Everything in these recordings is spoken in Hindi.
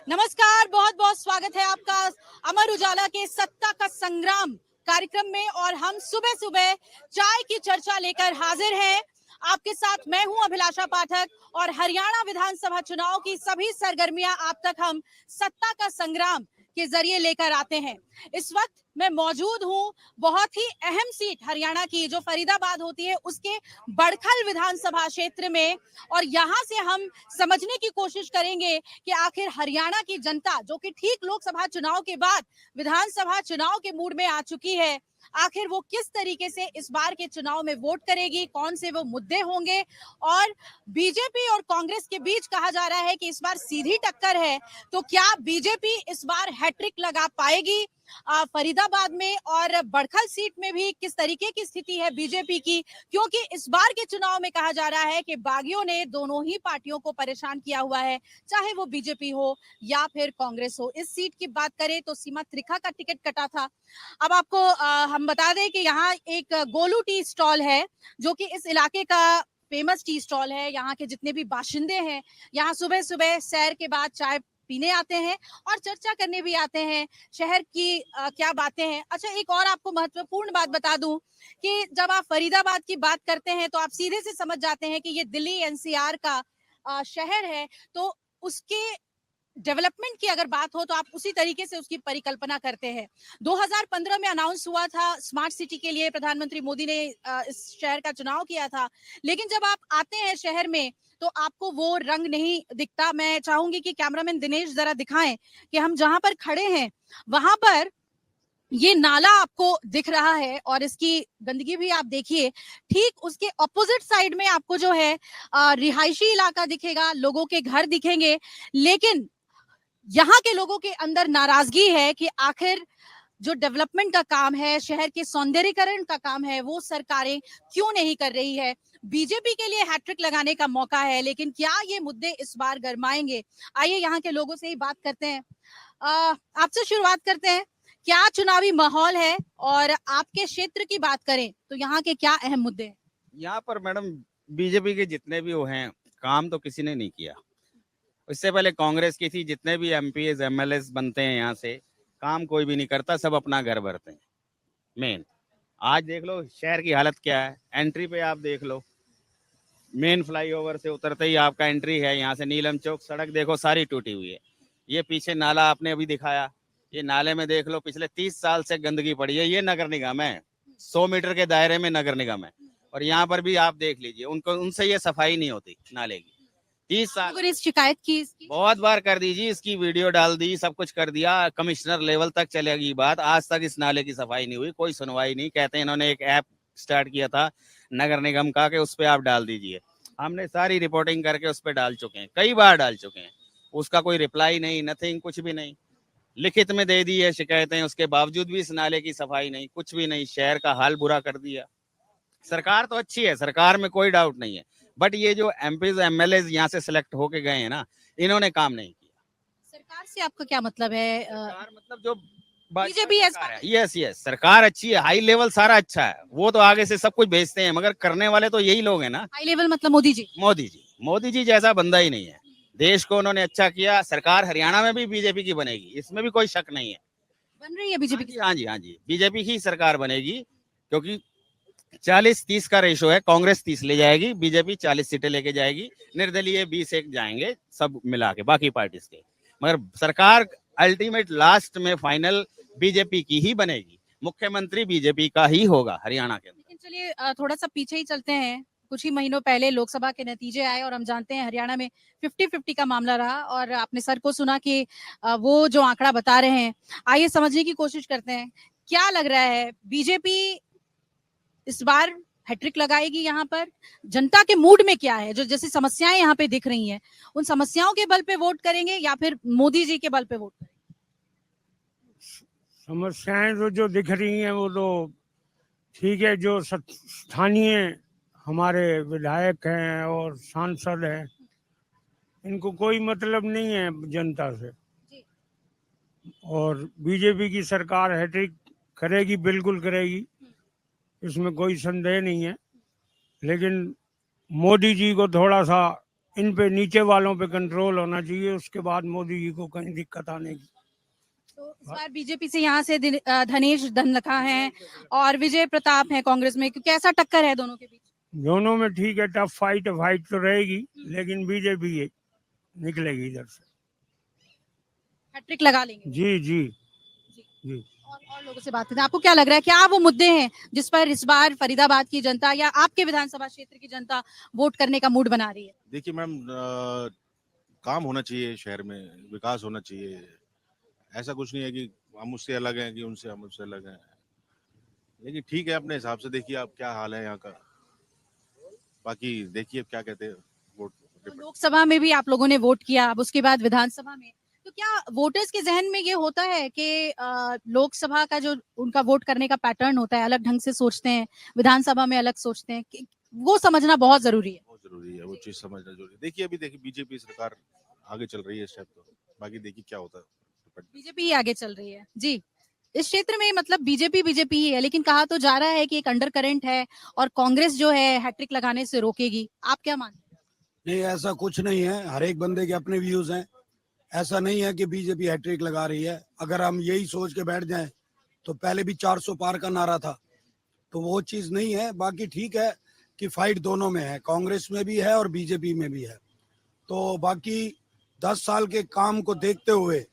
नमस्कार, बहुत बहुत स्वागत है आपका अमर उजाला के सत्ता का संग्राम कार्यक्रम में। और हम सुबह सुबह चाय की चर्चा लेकर हाजिर हैं। आपके साथ मैं हूं अभिलाषा पाठक और हरियाणा विधानसभा चुनाव की सभी सरगर्मियां आप तक हम सत्ता का संग्राम के जरिए लेकर आते हैं। इस वक्त मैं मौजूद हूं बहुत ही अहम सीट हरियाणा की जो फरीदाबाद होती है उसके बड़खल विधानसभा क्षेत्र में। और यहां से हम समझने की कोशिश करेंगे कि आखिर हरियाणा की जनता जो कि ठीक लोकसभा चुनाव के बाद विधानसभा चुनाव के मूड में आ चुकी है, आखिर वो किस तरीके से इस बार के चुनाव में वोट करेगी, कौन से वो मुद्दे होंगे। और बीजेपी और कांग्रेस के बीच कहा जा रहा है कि इस बार सीधी टक्कर है, तो क्या बीजेपी इस बार हैट्रिक लगा पाएगी फरीदाबाद में, और बड़खल सीट में भी किस तरीके की स्थिति है बीजेपी की, क्योंकि इस बार के चुनाव में कहा जा रहा है कि बागियों ने दोनों ही पार्टियों को परेशान किया हुआ है, चाहे वो बीजेपी हो या फिर कांग्रेस हो। इस सीट की बात करें तो सीमा त्रिखा का टिकट कटा था। अब आपको हम बता दें कि यहाँ एक गोलू टी स्टॉल है जो कि इस इलाके का फेमस टी स्टॉल है। यहाँ के जितने भी बाशिंदे हैं यहाँ सुबह सुबह सैर के बाद चाय पीने आते हैं और चर्चा करने भी आते हैं शहर की क्या बातें हैं। अच्छा, एक और आपको महत्वपूर्ण बात बता दूं कि जब आप फरीदाबाद की बात करते हैं तो आप सीधे से समझ जाते हैं कि ये दिल्ली एनसीआर का शहर है, तो उसके डेवलपमेंट की अगर बात हो तो आप उसी तरीके से उसकी परिकल्पना करते हैं। 2015 में अनाउंस हुआ था स्मार्ट सिटी के लिए, प्रधानमंत्री मोदी ने इस शहर का चुनाव किया था, लेकिन जब आप आते हैं शहर में तो आपको वो रंग नहीं दिखता। मैं चाहूंगी कि कैमरामैन दिनेश जरा दिखाएं कि हम जहां पर खड़े हैं वहां पर ये नाला आपको दिख रहा है और इसकी गंदगी भी आप देखिए। ठीक उसके ऑपोजिट साइड में आपको जो है रिहायशी इलाका दिखेगा, लोगों के घर दिखेंगे, लेकिन यहाँ के लोगों के अंदर नाराजगी है कि आखिर जो डेवलपमेंट का काम है, शहर के सौंदर्यीकरण का काम है, वो सरकारें क्यों नहीं कर रही है। बीजेपी के लिए हैट्रिक लगाने का मौका है, लेकिन क्या ये मुद्दे इस बार गरमाएंगे? आइए यहाँ के लोगों से ही बात करते हैं। आपसे शुरुआत करते हैं, क्या चुनावी माहौल है और आपके क्षेत्र की बात करें तो यहाँ के क्या अहम मुद्दे हैं? यहाँ पर मैडम बीजेपी के जितने भी वो हैं काम तो किसी ने नहीं किया। इससे पहले कांग्रेस की थी, जितने भी एमपीएस एमएलएस बनते हैं यहाँ से काम कोई भी नहीं करता, सब अपना घर भरते हैं। मेन आज देख लो शहर की हालत क्या है, एंट्री पे आप देख लो, मेन फ्लाईओवर से उतरते ही आपका एंट्री है, यहाँ से नीलम चौक सड़क देखो सारी टूटी हुई है। ये पीछे नाला आपने अभी दिखाया, ये नाले में देख लो पिछले 30 साल से गंदगी पड़ी है। ये नगर निगम है, 100 मीटर के दायरे में नगर निगम है, और यहाँ पर भी आप देख लीजिए उनको उनसे ये सफाई नहीं होती नाले की। 30 साल लोगों ने शिकायत की इसकी? बहुत बार कर दीजिए, इसकी वीडियो डाल दी, सब कुछ कर दिया, कमिश्नर लेवल तक चलेगी बात, आज तक इस नाले की सफाई नहीं हुई, कोई सुनवाई नहीं। कहते हैं इन्होंने एक ऐप स्टार्ट किया था नगर निगम का कि उस पर आप डाल दीजिए। हमने सारी रिपोर्टिंग करके उस पर डाल चुके हैं, कई बार डाल चुके हैं, उसका कोई रिप्लाई नहीं, नथिंग, कुछ भी नहीं। लिखित में दे दी है शिकायतें, उसके बावजूद भी इस नाले की सफाई नहीं, कुछ भी नहीं। शहर का हाल बुरा कर दिया। सरकार तो अच्छी है, सरकार में कोई डाउट नहीं है, बट ये जो एमपीज एमएलए यहाँ से सिलेक्ट होके गए हैं ना, इन्होंने काम नहीं किया। सरकार से आपका क्या मतलब है? सरकार मतलब जो बीजेपी यस यस, सरकार अच्छी है, हाई लेवल सारा अच्छा है, वो तो आगे से सब कुछ भेजते हैं, मगर करने वाले तो यही लोग हैं ना। हाई लेवल मतलब मोदी जी? मोदी जी जैसा बंदा ही नहीं है। देश को उन्होंने अच्छा किया। सरकार हरियाणा में भी बीजेपी की बनेगी, इसमें भी कोई शक नहीं है। बन रही है बीजेपी की? हाँ जी हाँ जी, बीजेपी की सरकार बनेगी, क्योंकि 40-30 का रेशो है, कांग्रेस 30 ले जाएगी, बीजेपी 40 सीटें लेके जाएगी, निर्दलीय 20 एक जाएंगे, सब मिला के बाकी पार्टी के। मगर सरकार अल्टीमेट लास्ट में फाइनल बीजेपी की ही बनेगी, मुख्यमंत्री बीजेपी का ही होगा हरियाणा के अंदर। लेकिन चलिए थोड़ा सा पीछे ही चलते हैं। कुछ ही महीनों पहले लोकसभा के नतीजे आए और हम जानते हैं हरियाणा में 50-50 का मामला रहा, और आपने सर को सुना कि वो जो आंकड़ा बता रहे हैं। आइए समझने की कोशिश करते हैं, क्या लग रहा है बीजेपी इस बार हैट्रिक लगाएगी यहाँ पर? जनता के मूड में क्या है? जो जैसी समस्याएं यहाँ पे दिख रही हैं, उन समस्याओं के बल पे वोट करेंगे या फिर मोदी जी के बल पे वोट करेंगे? समस्याएं तो जो दिख रही हैं वो तो ठीक है। जो स्थानीय हमारे विधायक हैं और सांसद हैं, इनको कोई मतलब नहीं है जनता से। और बीजेपी की सरकार हैट्रिक करेगी, बिल्कुल करेगी, इसमें कोई संदेह नहीं है। लेकिन मोदी जी को थोड़ा सा इन पे नीचे वालों पे कंट्रोल होना चाहिए, उसके बाद मोदी जी को कहीं दिक्कत आने की। तो इस बार बीजेपी से यहाँ से धनेश धनलखा हैं और विजय प्रताप हैं कांग्रेस में, कैसा टक्कर है दोनों के बीच? दोनों में ठीक है, टफ फाइट तो रहेगी, लेकिन बीजेपी निकलेगी इधर से। हैट्रिक लगा लेंगे? जी जी जी। जी। और लोगों से बात करते हैं, आपको क्या लग रहा है, क्या वो मुद्दे हैं जिस पर इस बार फरीदाबाद की जनता या आपके विधानसभा क्षेत्र की जनता वोट करने का मूड बना रही है? देखिए मैम, काम होना चाहिए शहर में, विकास होना चाहिए। ऐसा कुछ नहीं है कि हम उससे अलग हैं कि उनसे हम उससे अलग हैं, लेकिन ठीक है, अपने हिसाब से देखिए आप क्या हाल है यहाँ का। बाकी देखिए क्या कहते हैं वोट। तो लोकसभा में भी आप लोगों ने वोट किया, अब उसके बाद विधानसभा में, तो क्या वोटर्स के जहन में ये होता है कि लोकसभा का जो उनका वोट करने का पैटर्न होता है अलग ढंग से सोचते हैं, विधानसभा में अलग सोचते हैं, वो समझना बहुत जरूरी है? बहुत जरूरी है, वो चीज समझना जरूरी है। देखिए अभी देखिए बीजेपी सरकार आगे चल रही है इस टाइप, तो बाकी देखिए क्या होता है। बीजेपी ही आगे चल रही है जी। इस क्षेत्र में मतलब बीजेपी बीजेपी ही है, लेकिन कहा तो जा रहा है कि एक अंडर करंट है और कांग्रेस जो है हैट्रिक लगाने से रोकेगी, आप क्या मानते हैं? नहीं, ऐसा कुछ नहीं है, हर एक बंदे के अपने व्यूज हैं। ऐसा नहीं है कि बीजेपी हैट्रिक लगा रही है। अगर हम यही सोच के बैठ जाएं तो पहले भी 400 पार का नारा था, तो वो चीज नहीं है। बाकी ठीक है कि फाइट दोनों में है, कांग्रेस में भी है और बीजेपी में भी है। तो बाकी 10 साल के काम को देखते हुए,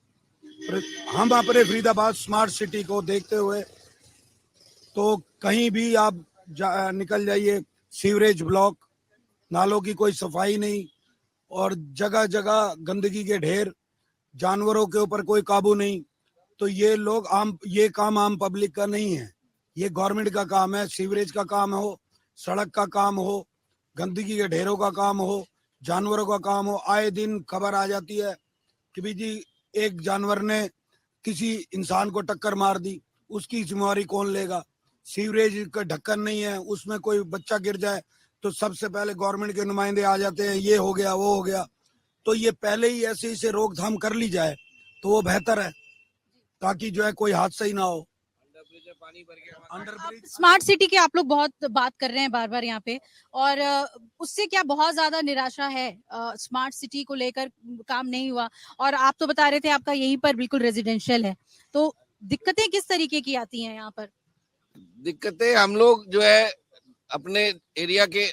हम अपने फरीदाबाद स्मार्ट सिटी को देखते हुए, तो कहीं भी आप निकल जाइए, सीवरेज ब्लॉक, नालों की कोई सफाई नहीं और जगह जगह गंदगी के ढेर, जानवरों के ऊपर कोई काबू नहीं। तो ये काम आम पब्लिक का नहीं है, ये गवर्नमेंट का काम है। सीवरेज का काम हो, सड़क का काम हो, गंदगी के ढेरों का काम हो, जानवरों का काम हो। आए दिन खबर आ जाती है कि भी जी एक जानवर ने किसी इंसान को टक्कर मार दी, उसकी जिम्मेवारी कौन लेगा? सीवरेज का ढक्कन नहीं है, उसमें कोई बच्चा गिर जाए तो सबसे पहले गवर्नमेंट के नुमाइंदे आ जाते हैं, ये हो गया वो हो गया। तो ये पहले ही ऐसे इसे रोकथाम कर ली जाए तो वो बेहतर है, ताकि जो है कोई हादसा ही ना हो। अंडर ब्रिज स्मार्ट सिटी की आप लोग बहुत बात कर रहे हैं बार बार यहाँ पे, और उससे क्या बहुत ज्यादा निराशा है? स्मार्ट सिटी को लेकर काम नहीं हुआ, और आप तो बता रहे थे आपका यहीं पर बिल्कुल रेजिडेंशियल है, तो दिक्कतें किस तरीके की आती हैं यहाँ पर? दिक्कतें हम लोग जो है अपने एरिया के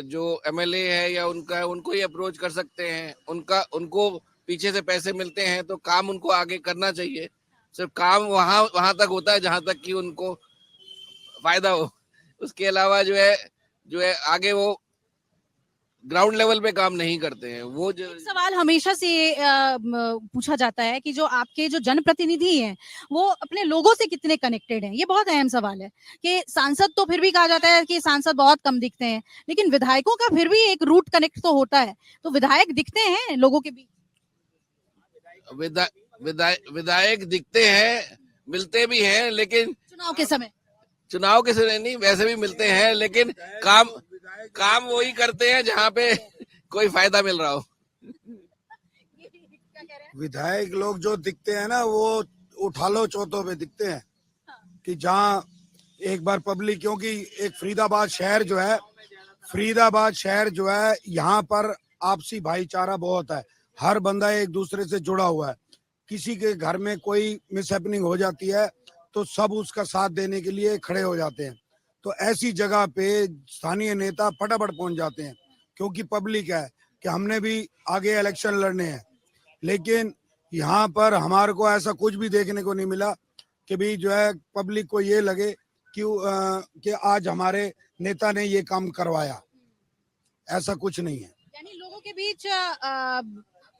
जो एमएलए है या उनको ही अप्रोच कर सकते हैं। उनको पीछे से पैसे मिलते हैं तो काम उनको आगे करना चाहिए। सिर्फ काम वहां तक होता है जहां तक कि उनको फायदा हो, उसके अलावा जो है आगे वो ग्राउंड लेवल पे काम नहीं करते हैं। वो जो एक सवाल हमेशा से पूछा जाता है कि जो आपके जो जनप्रतिनिधि हैं वो अपने लोगों से कितने कनेक्टेड हैं, ये बहुत अहम सवाल है। कि सांसद तो फिर भी कहा जाता है कि सांसद बहुत कम दिखते हैं, लेकिन विधायकों का फिर भी एक रूट कनेक्ट तो होता है, तो विधायक दिखते हैं लोगों के बीच? विधायक दिखते हैं, मिलते भी हैं, लेकिन चुनाव के समय? चुनाव के समय नहीं, वैसे भी मिलते हैं, लेकिन काम वही करते हैं जहाँ पे कोई फायदा मिल रहा हो। विधायक लोग जो दिखते हैं ना, वो उठा लो चौथों पे दिखते हैं कि जहाँ एक बार पब्लिक, क्योंकि एक फरीदाबाद शहर जो है यहाँ पर आपसी भाईचारा बहुत है। हर बंदा एक दूसरे से जुड़ा हुआ है। किसी के घर में कोई मिसहैपनिंग हो जाती है तो सब उसका साथ देने के लिए खड़े हो जाते हैं। तो ऐसी जगह पे स्थानीय नेता फटाफट पहुंच जाते हैं, क्योंकि पब्लिक है कि हमने भी आगे इलेक्शन लड़ने हैं। लेकिन यहाँ पर हमारे को ऐसा कुछ भी देखने को नहीं मिला कि भी जो है पब्लिक को ये लगे कि आज हमारे नेता ने ये काम करवाया। ऐसा कुछ नहीं है। यानी लोगों के बीच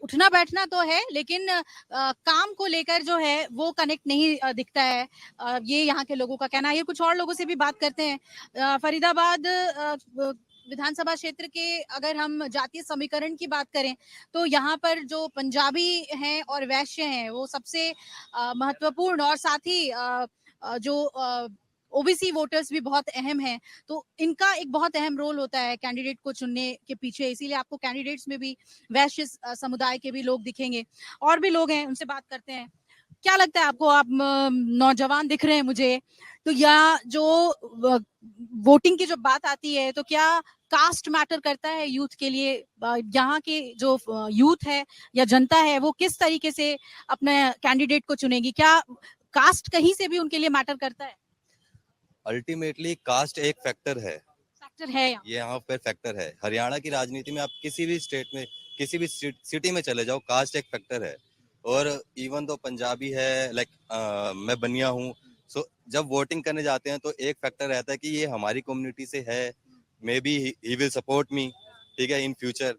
उठना बैठना तो है, लेकिन काम को लेकर जो है वो कनेक्ट नहीं दिखता है, ये यहाँ के लोगों का कहना है। ये कुछ और लोगों से भी बात करते हैं। फरीदाबाद विधानसभा क्षेत्र के अगर हम जातीय समीकरण की बात करें तो यहाँ पर जो पंजाबी हैं और वैश्य हैं वो सबसे महत्वपूर्ण, और साथ ही जो ओबीसी वोटर्स भी बहुत अहम हैं, तो इनका एक बहुत अहम रोल होता है कैंडिडेट को चुनने के पीछे। इसीलिए आपको कैंडिडेट्स में भी वैश्य समुदाय के भी लोग दिखेंगे। और भी लोग हैं, उनसे बात करते हैं। क्या लगता है आपको? आप नौजवान दिख रहे हैं मुझे, तो या जो वोटिंग की जो बात आती है, तो क्या कास्ट मैटर करता है यूथ के लिए? यहाँ के जो यूथ है या जनता है, वो किस तरीके से अपने कैंडिडेट को चुनेगी? क्या कास्ट कहीं से भी उनके लिए मैटर करता है? अल्टीमेटली कास्ट एक फैक्टर है, फैक्टर है यहाँ? ये यहाँ पर फैक्टर है। हरियाणा की राजनीति में आप किसी भी स्टेट में, किसी भी सिटी में चले जाओ, कास्ट एक फैक्टर है। और इवन तो पंजाबी है, लाइक मैं बनिया हूँ, सो जब वोटिंग करने जाते हैं तो एक फैक्टर रहता है कि ये हमारी कम्युनिटी से है, may be he will support me, ठीक है, in future.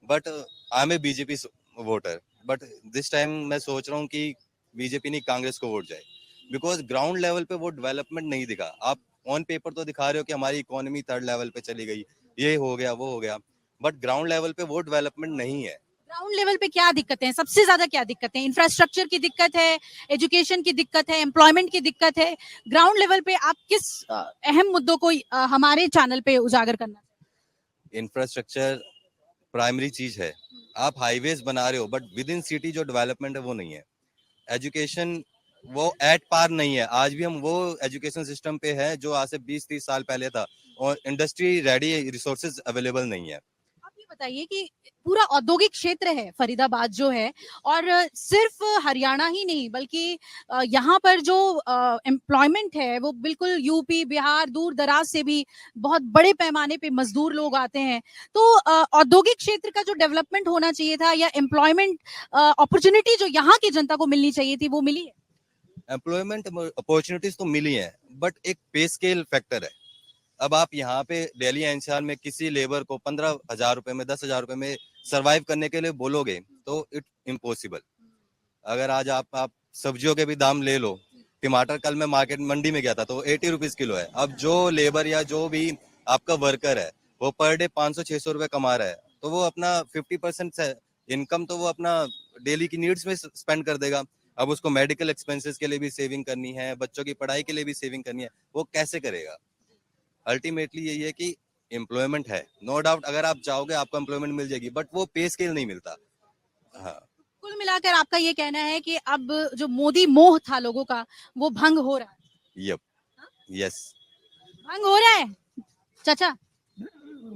But I am a BJP voter, but this time मैं सोच रहा हूँ कि बीजेपी नहीं कांग्रेस को वोट जाए, बिकॉज ग्राउंड लेवल पे वो डेवलपमेंट नहीं दिखा। आप ऑन पेपर तो दिखा रहे हो कि हमारी इकोनॉमी 3rd लेवल पे चली गई, ये हो गया वो हो गया, बट ग्राउंड लेवल पे वो डेवलपमेंट नहीं है। ग्राउंड लेवल पे क्या दिक्कतें हैं? सबसे ज्यादा क्या दिक्कतें हैं? इंफ्रास्ट्रक्चर की दिक्कत है, एजुकेशन की दिक्कत है, एम्प्लॉयमेंट की दिक्कत है। ग्राउंड लेवल पे आप किस अहम मुद्दों को हमारे चैनल पे उजागर करना चाहते इंफ्रास्ट्रक्चर प्राइमरी चीज है। आप हाईवेज बना रहे हो, बट विद इन सिटी जो डेवलपमेंट है वो नहीं है। एजुकेशन वो एट पार नहीं है। आज भी हम वो एजुकेशन सिस्टम पे है जो आज से 20-30 साल पहले था, और इंडस्ट्री रेडी रिसोर्सेज अवेलेबल नहीं है। आप ये बताइए कि पूरा औद्योगिक क्षेत्र है फरीदाबाद जो है, और सिर्फ हरियाणा ही नहीं बल्कि यहाँ पर जो एम्प्लॉयमेंट है वो बिल्कुल यूपी, बिहार, दूर दराज से भी बहुत बड़े पैमाने पे मजदूर लोग आते हैं। तो औद्योगिक क्षेत्र का जो डेवलपमेंट होना चाहिए था, या एम्प्लॉयमेंट अपॉर्चुनिटी जो यहाँ की जनता को मिलनी चाहिए थी, वो मिली है? एम्प्लॉयमेंट अपॉर्चुनिटीज तो मिली हैं, बट एक पे स्केल फैक्टर है। अब आप यहाँ पे दिल्ली एनसीआर में किसी लेबर को 15,000 रुपए में, 10,000 रुपए में सरवाइव करने के लिए बोलोगे तो इट इम्पॉसिबल। अगर आज आप सब्जियों के भी दाम ले लो, टमाटर कल मैं मार्केट मंडी में गया था तो 80 रुपीज किलो है। अब जो लेबर या जो भी आपका वर्कर है वो पर डे 500-600 रुपए कमा रहा है, तो वो अपना 50% इनकम तो वो अपना डेली की नीड्स में स्पेंड कर देगा। अब उसको मेडिकल एक्सपेंसेस के लिए भी सेविंग करनी है, बच्चों की पढ़ाई के लिए भी सेविंग करनी है, वो कैसे करेगा? अल्टीमेटली यही है कि एम्प्लॉयमेंट है, नो डाउट, अगर आप चाहोगे आपको एम्प्लॉयमेंट मिल जाएगी, बट वो पे स्केल नहीं मिलता। हाँ, कुल मिलाकर आपका ये कहना है कि अब जो मोदी मोह था लोगों का, वो भंग हो रहा है? Yup, yes. भंग हो रहा है चाचा?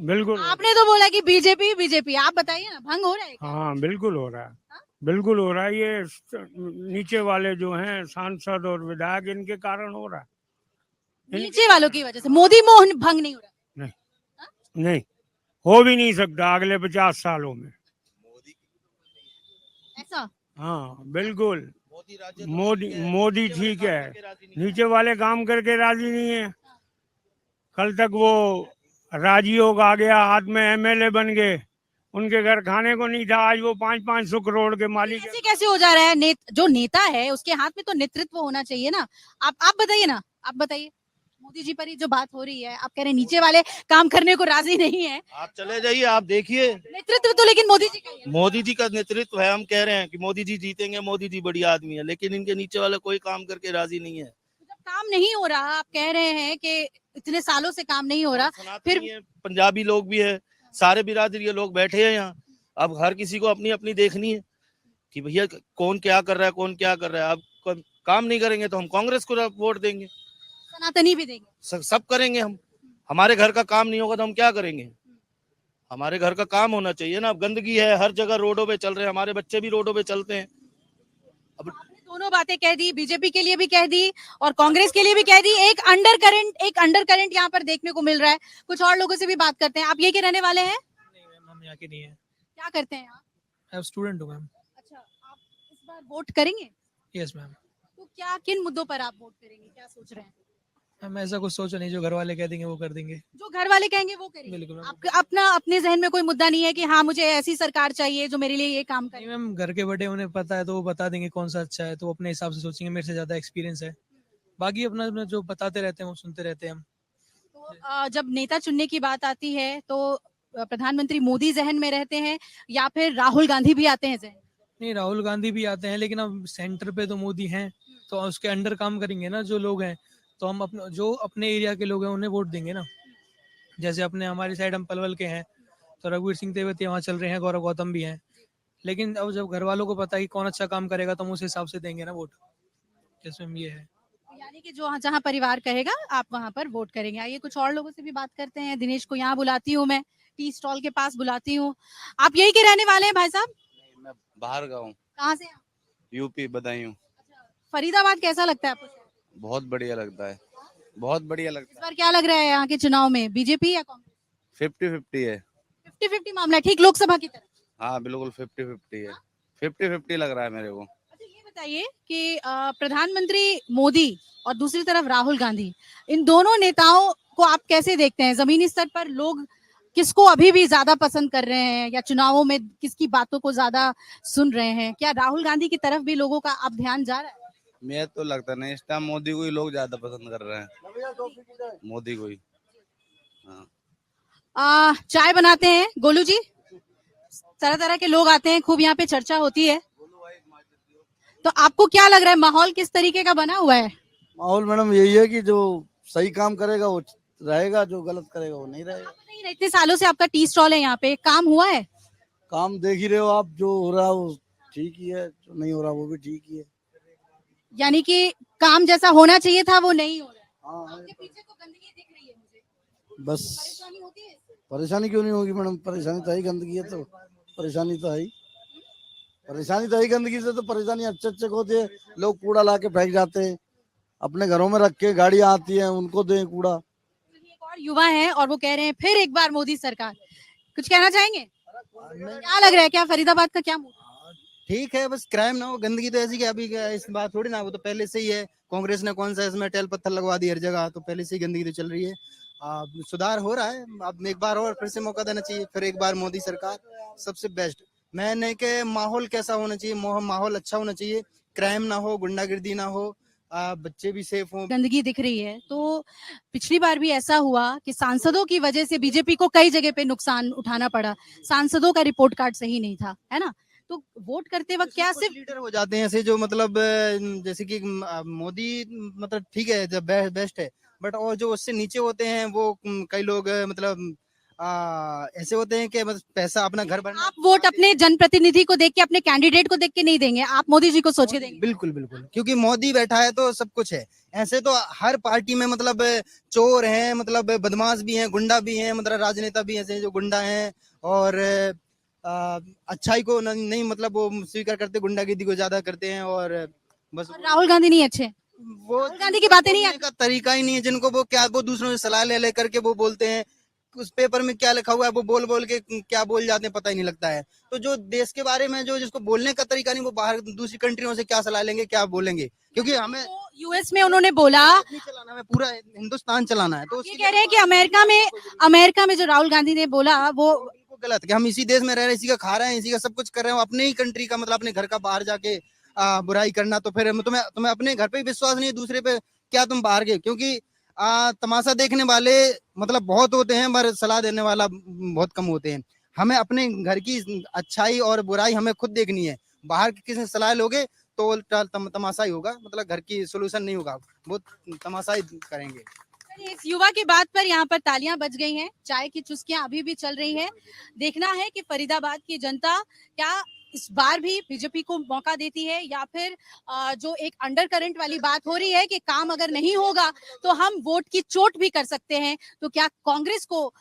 बिल्कुल। आपने तो बोला कि बीजेपी बीजेपी, आप बताइए ना, भंग हो रहा है क्या? हाँ बिल्कुल हो रहा है, बिल्कुल हो रहा है। ये नीचे वाले जो हैं सांसद और विधायक, इनके कारण हो रहा है। नीचे वालों की वजह से मोदी मोहन भंग नहीं हो रहा? नहीं, हो भी नहीं सकता अगले 50 सालों में। ऐसा? हाँ बिल्कुल। मोदी ठीक है, नीचे वाले काम करके राजी नहीं है। कल तक वो राजयोग आ गया, हाथ में एमएलए बन गए, उनके घर खाने को नहीं था, आज वो 500-500 करोड़ के मालिक है। ऐसे कैसे हो जा रहा है? जो नेता है उसके हाथ में तो नेतृत्व होना चाहिए ना। आप बताइए ना, आप बताइए। मोदी जी पर ही जो बात हो रही है, आप कह रहे हैं नीचे वाले काम करने को राजी नहीं है। आप चले जाइए, आप देखिए, नेतृत्व तो लेकिन मोदी जी का ही है। मोदी जी का नेतृत्व है। हम कह रहे हैं कि मोदी जी जीतेंगे, मोदी जी बढ़िया आदमी है, लेकिन इनके नीचे वाला कोई काम करके राजी नहीं है। जब काम नहीं हो रहा, आप कह रहे हैं कि इतने सालों से काम नहीं हो रहा, फिर पंजाबी लोग भी है, सारे बिरादरी के लोग बैठे हैं यहाँ। अब हर किसी को अपनी अपनी देखनी है कि भैया कौन क्या कर रहा है, कौन क्या कर रहा है। अब काम नहीं करेंगे तो हम कांग्रेस को वोट देंगे, सनातनी भी देंगे, सब करेंगे हम। हमारे घर का काम नहीं होगा तो हम क्या करेंगे? हमारे घर का काम होना चाहिए ना। अब गंदगी है हर जगह, रोडों पे चल रहे हैं, हमारे बच्चे भी रोडों पे चलते हैं। अब आपने दोनों बातें कह दी, बीजेपी के लिए भी कह दी और कांग्रेस के लिए भी कह दी। एक अंडर करंट यहाँ पर देखने को मिल रहा है। कुछ और लोगों से भी बात करते हैं। आप ये के रहने वाले हैं? नहीं मैम, हम यहाँ के नहीं है। क्या करते हैं आप? मैं स्टूडेंट हूँ मैम। अच्छा, आप इस बार वोट करेंगे? Yes ma'am. तो क्या, किन मुद्दों पर आप वोट करेंगे, क्या सोच रहे हैं? मैम ऐसा कुछ सोचा नहीं, जो घर वाले कह देंगे वो कर देंगे। जो घर वाले कहेंगे वो करेंगे? बिल्कुल। आप अपने जहन में कोई मुद्दा नहीं है कि हाँ मुझे ऐसी सरकार चाहिए जो मेरे लिए ये काम करे? नहीं मैम, घर के बड़े उन्हें पता है तो वो बता देंगे कौन सा अच्छा है, तो वो अपने हिसाब से सोचेंगे। मेरे से ज्यादा एक्सपीरियंस है, बाकी अपना जो बताते रहते हैं वो सुनते रहते हैं हम। तो जब नेता चुनने की बात आती है तो प्रधानमंत्री मोदी जहन में रहते हैं या फिर राहुल गांधी भी आते हैं जहन में? नहीं, राहुल गांधी भी आते हैं, लेकिन अब सेंटर पे तो मोदी हैं, तो उसके अंडर काम करेंगे ना जो लोग हैं। तो हम अपने एरिया के लोग हैं उन्हें वोट देंगे ना। जैसे अपने हमारी साइड हम पलवल के हैं, तो रघुवीर सिंह तेवतिया वहाँ चल रहे हैं, गौरव गौतम भी हैं, लेकिन अब जब घर वालों को पता है कि कौन अच्छा काम करेगा तो हम उस हिसाब से देंगे ना वोट। जिसमें ये है। यानी कि जो जहाँ परिवार कहेगा आप वहां पर वोट करेंगे। आइए कुछ और लोगों से भी बात करते हैं। दिनेश को यहाँ बुलाती हूँ मैं, टी स्टॉल के पास बुलाती हूँ। आप यही के रहने वाले हैं भाई साहब? मैं बाहर का हूँ, कहाँ से हैं आप? यूपी बदायूं। फरीदाबाद कैसा लगता है आपको? बहुत बढ़िया लगता है, बहुत बढ़िया इस लगता बार क्या लग रहा है यहाँ के चुनाव में, बीजेपी या कांग्रेस? है। 50-50 है। 50-50 मामला है, ठीक लोकसभा की तरह। हाँ बिल्कुल 50-50 है, 50-50 लग रहा है मेरे को। अच्छा ये बताइए कि प्रधानमंत्री मोदी और दूसरी तरफ राहुल गांधी, इन दोनों नेताओं को आप कैसे देखते हैं? जमीनी स्तर पर लोग किसको अभी भी ज्यादा पसंद कर रहे हैं या चुनावों में किसकी बातों को ज्यादा सुन रहे हैं? क्या राहुल गांधी की तरफ भी लोगों का अब ध्यान जा रहा है? मैं तो लगता नहीं, इस टाइम मोदी को ही लोग ज्यादा पसंद कर रहे हैं, मोदी को ही। हाँ। चाय बनाते हैं गोलू जी, तरह तरह के लोग आते हैं, खूब यहाँ पे चर्चा होती है। तो आपको क्या लग रहा है माहौल किस तरीके का बना हुआ है? माहौल मैडम यही है कि जो सही काम करेगा वो रहेगा, जो गलत करेगा वो नहीं रहेगा। नहीं, इतने सालों से आपका टी स्टॉल है, यहाँ पे काम हुआ है? काम देख ही रहे हो आप, जो हो रहा है वो ठीक ही है, जो नहीं हो रहा वो भी ठीक ही है। यानी कि काम जैसा होना चाहिए था वो नहीं हो रहा है। हाँ आपके पीछे तो गंदगी दिख रही है मुझे, बस। परेशानी होती है इससे? परेशानी क्यों नहीं होगी मैडम, परेशानी तो है ही, गंदगी है तो परेशानी तो है ही। परेशानी तो है ही गंदगी से, तो परेशानी अच्छे होती है। लोग कूड़ा ला के फेंक जाते हैं, अपने घरों में रख के गाड़ियां आती है उनको दें कूड़ा। एक और युवा है और वो कह रहे हैं फिर एक बार मोदी सरकार, कुछ कहना चाहेंगे? क्या लग रहा है, क्या फरीदाबाद का क्या मूड? ठीक है, बस क्राइम ना हो, गंदगी तो ऐसी कि अभी इस बात थोड़ी ना, वो तो पहले से ही है। कांग्रेस ने कौन सा इसमें टेल पत्थर लगवा दी हर जगह, तो पहले से ही गंदगी तो चल रही है। सुधार हो रहा है, अब एक बार और फिर से मौका देना चाहिए, फिर एक बार मोदी सरकार सबसे बेस्ट। मैंने के माहौल कैसा होना चाहिए, माहौल अच्छा होना चाहिए, क्राइम ना हो, गुंडागिर्दी ना हो, बच्चे भी सेफ हो। गंदगी दिख रही है तो पिछली बार भी ऐसा हुआ कि सांसदों की वजह से बीजेपी को कई जगह पे नुकसान उठाना पड़ा, सांसदों का रिपोर्ट कार्ड सही नहीं था, है ना? तो वोट करते वक्त क्या सिर्फ लीडर हो जाते हैं ऐसे, जो मतलब जैसे कि मोदी मतलब ठीक है, जब बेस्ट है, बट और जो उससे नीचे होते हैं वो कई लोग मतलब ऐसे होते हैं कि बस पैसा अपना घर भरना। आप वोट अपने जनप्रतिनिधि को देख के, अपने कैंडिडेट को देख के नहीं देंगे, आप मोदी जी को सोच के देंगे? बिल्कुल बिल्कुल, क्योंकि मोदी बैठा है तो सब कुछ है। ऐसे तो हर पार्टी में मतलब चोर हैं, मतलब बदमाश भी हैं, गुंडा भी हैं, मतलब राजनेता भी ऐसे जो गुंडा हैं और अच्छाई को नहीं मतलब वो स्वीकार करते, गुंडागिर्दी को ज्यादा करते हैं। और बस राहुल गांधी नहीं अच्छे, वो राहुल गांधी की बातें नहीं बोलने का तरीका ही नहीं है, जिनको वो क्या वो दूसरों से सलाह ले करके वो बोलते हैं, उस पेपर में क्या लिखा हुआ है वो बोल बोल के क्या बोल जाते हैं पता ही नहीं लगता है। तो जो देश के बारे में जो जिसको बोलने का तरीका नहीं, वो बाहर दूसरी कंट्रियों से क्या सलाह लेंगे, क्या बोलेंगे? क्योंकि हमें तो यूएस में उन्होंने बोला नहीं चलाना, हमें पूरा हिंदुस्तान चलाना है। तो ये कह रहे हैं कि अमेरिका में जो राहुल गांधी ने बोला वो गलत, कि हम इसी देश में रह रहे हैं, इसी का खा रहे हैं, इसी का सब कुछ कर रहे हैं, अपने ही कंट्री का मतलब अपने घर का बाहर जाके बुराई करना, तो फिर तुम्हें अपने घर पे विश्वास नहीं है, दूसरे पे क्या तुम बाहर गए? क्योंकि तमाशा देखने वाले मतलब बहुत होते हैं, पर सलाह देने वाला बहुत कम होते हैं। हमें अपने घर की अच्छाई और बुराई हमें खुद देखनी है। बाहर किसी सलाह लोगे तो तमाशा ही होगा, मतलब घर की सोल्यूशन नहीं होगा, वो तमाशा ही करेंगे। इस युवा की बात पर यहाँ पर तालियां बज गई हैं, चाय की चुस्कियां अभी भी चल रही हैं। देखना है कि फरीदाबाद की जनता क्या इस बार भी बीजेपी को मौका देती है या फिर जो एक अंडर करंट वाली बात हो रही है कि काम अगर नहीं होगा तो हम वोट की चोट भी कर सकते हैं, तो क्या कांग्रेस को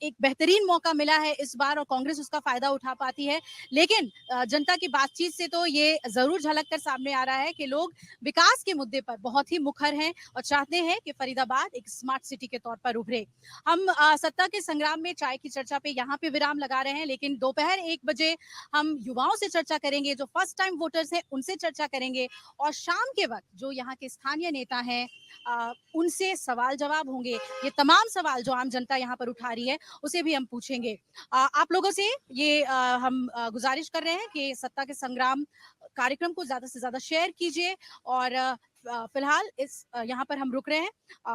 एक बेहतरीन मौका मिला है इस बार और कांग्रेस उसका फायदा उठा पाती है? लेकिन जनता की बातचीत से तो ये जरूर झलक कर सामने आ रहा है कि लोग विकास के मुद्दे पर बहुत ही मुखर हैं और चाहते हैं कि फरीदाबाद एक स्मार्ट सिटी के तौर पर उभरे। हम सत्ता के संग्राम में चाय की चर्चा पे यहाँ पे विराम लगा रहे हैं, लेकिन दोपहर 1 बजे हम युवाओं से चर्चा करेंगे, जो फर्स्ट टाइम वोटर्स हैं उनसे चर्चा करेंगे और शाम के वक्त जो यहाँ के स्थानीय नेता हैं उनसे सवाल जवाब होंगे। ये तमाम सवाल जो आम जनता यहाँ पर उठा रही है उसे भी हम पूछेंगे। आप लोगों से ये हम गुजारिश कर रहे हैं कि सत्ता के संग्राम कार्यक्रम को ज्यादा से ज्यादा शेयर कीजिए और फिलहाल इस यहाँ पर हम रुक रहे हैं।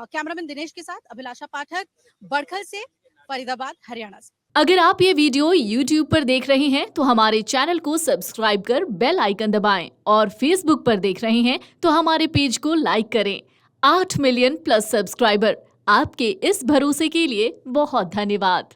कैमरामैन दिनेश के साथ अभिलाषा पाठक, बड़खल से, फरीदाबाद, हरियाणा से। अगर आप ये वीडियो YouTube पर देख रहे हैं तो हमारे चैनल को सब्सक्राइब कर बेल आइकन दबाएं और Facebook पर देख रहे हैं तो हमारे पेज को लाइक करें। 8 मिलियन प्लस सब्सक्राइबर, आपके इस भरोसे के लिए बहुत धन्यवाद।